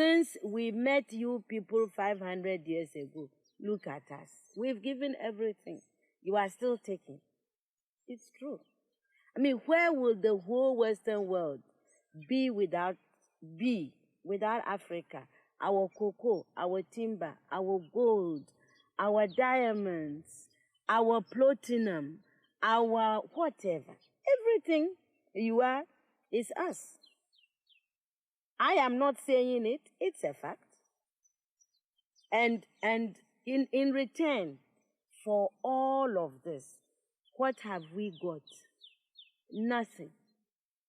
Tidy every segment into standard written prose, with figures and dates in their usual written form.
Since we met you people 500 years ago, look at us. We've given everything. You are still taking. It's true. I mean, where will the whole Western world be without Africa? Our cocoa, our timber, our gold, our diamonds, our platinum, our whatever. Everything you are is us. I am not saying it, it's a fact. And in return for all of this, what have we got? Nothing.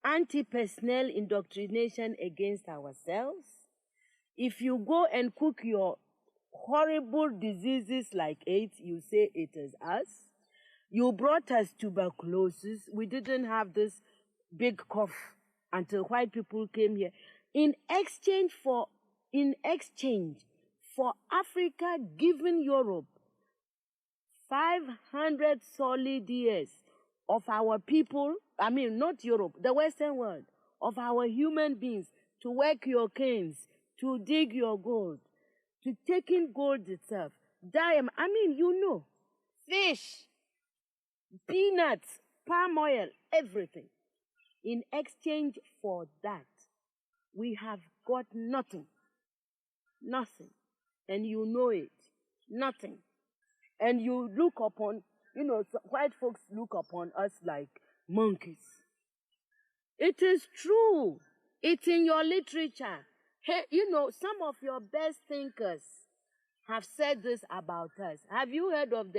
Anti-personnel indoctrination against ourselves. If you go and cook your horrible diseases like AIDS, you say it is us. You brought us tuberculosis. We didn't have this big cough until white people came here. In exchange for Africa giving Europe 500 solid years of our people, I mean, not Europe, the Western world, of our human beings to work your canes, to dig your gold, to take in gold itself, diamond, I mean, you know, fish, peanuts, palm oil, everything. In exchange for that, we have got nothing. Nothing. And you know it. Nothing. And you look upon, you know, white folks look upon us like monkeys. It is true. It's in your literature. Hey, you know, some of your best thinkers have said this about us. Have you heard of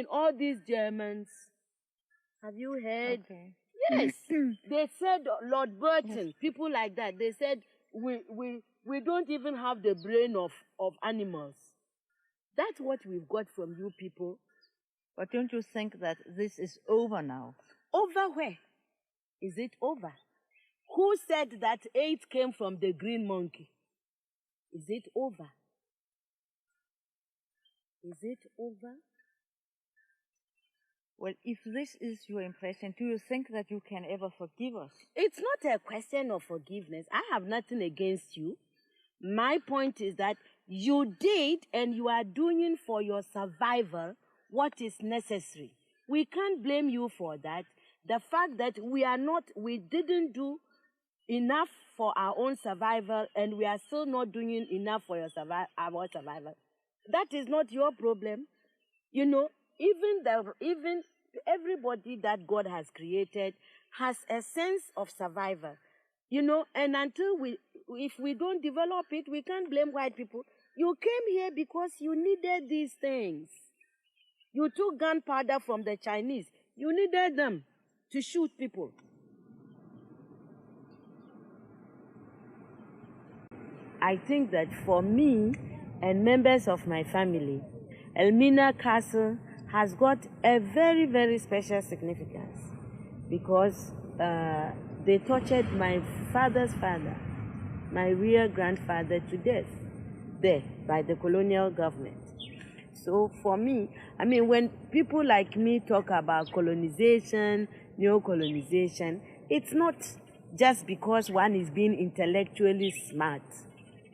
all these Germans? Have you heard? Okay. Yes. They said, Lord Burton, yes. People like that, they said, we don't even have the brain of animals. That's what we've got from you people. But don't you think that this is over now? Over where? Is it over? Who said that AIDS came from the green monkey? Is it over? Is it over? Well, if this is your impression, do you think that you can ever forgive us? It's not a question of forgiveness. I have nothing against you. My point is that you did and you are doing for your survival what is necessary. We can't blame you for that. The fact that we didn't do enough for our own survival and we are still not doing enough for our survival, that is not your problem. You know, even everybody that God has created has a sense of survival. You know, and if we don't develop it, we can't blame white people. You came here because you needed these things. You took gunpowder from the Chinese. You needed them to shoot people. I think that for me and members of my family, Elmina Castle has got a very, very special significance because they tortured my father's father, my real grandfather, to death there by the colonial government. So for me, I mean, when people like me talk about colonization, neocolonization, it's not just because one is being intellectually smart.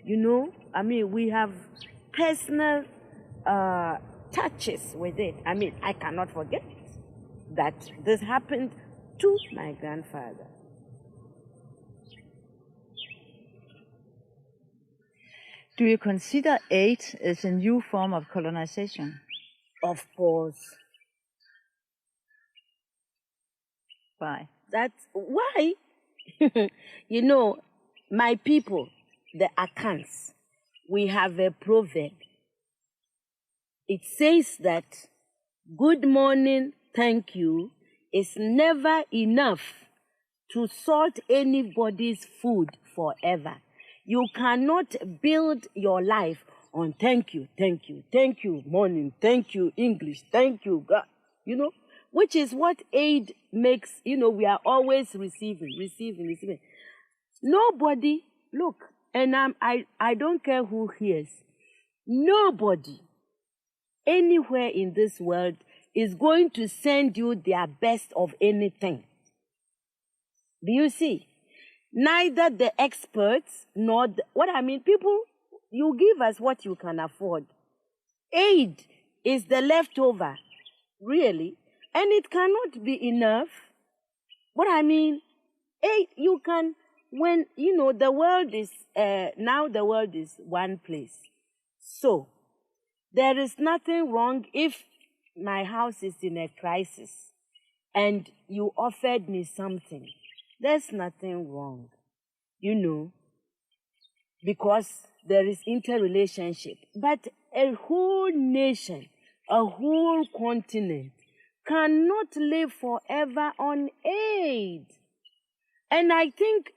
You know, I mean, we have personal touches with it. I mean, I cannot forget that this happened to my grandfather. Do you consider AIDS as a new form of colonization? Of course. Why? That's why. You know, my people, the Akans, we have a proverb. It says that good morning, thank you, is never enough to salt anybody's food forever. You cannot build your life on thank you, morning, thank you, English, thank you, God, you know, which is what aid makes, you know, we are always receiving. Nobody, look, and I don't care who hears, nobody anywhere in this world is going to send you their best of anything. Do you see? neither the experts nor what I mean, people, you give us what you can afford. Aid is the leftover, really, and it cannot be enough. What I mean, aid, you can, when, the world is, now the world is one place. So, there is nothing wrong if my house is in a crisis and you offered me something. There's nothing wrong, because there is interrelationship. But a whole nation, a whole continent cannot live forever on aid. And I think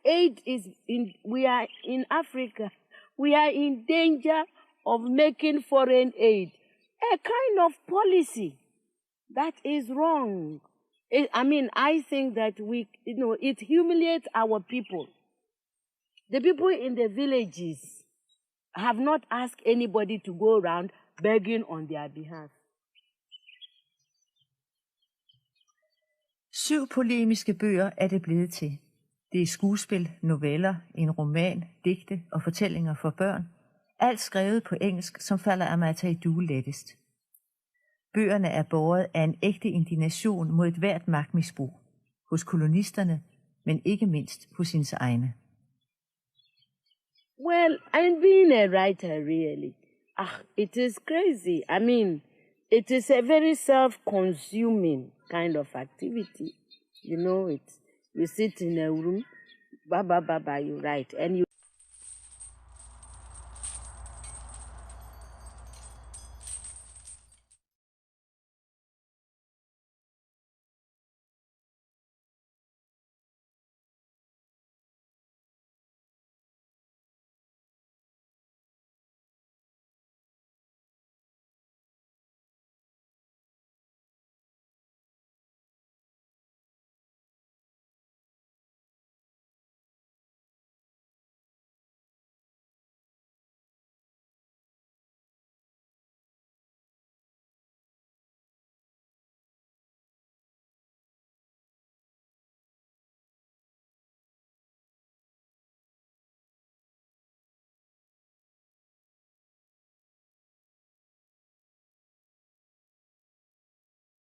we are in Africa, we are in danger of making foreign aid a kind of policy that is wrong. I think that it humiliates our people. The people in the villages have not asked anybody to go around begging on their behalf. 7 polemiske bøger er det blevet til. Det er skuespil, noveller, en roman, digte og fortællinger for børn. Alt skrevet på engelsk, som falder Ata Aidoo lettest. Bøgerne er båret af en ægte indignation mod et hvert magtmisbrug. Hos kolonisterne, men ikke mindst hos hendes egne. Well, I'm being a writer, really. It is crazy. It is a very self-consuming kind of activity. You sit in a room, you write, and you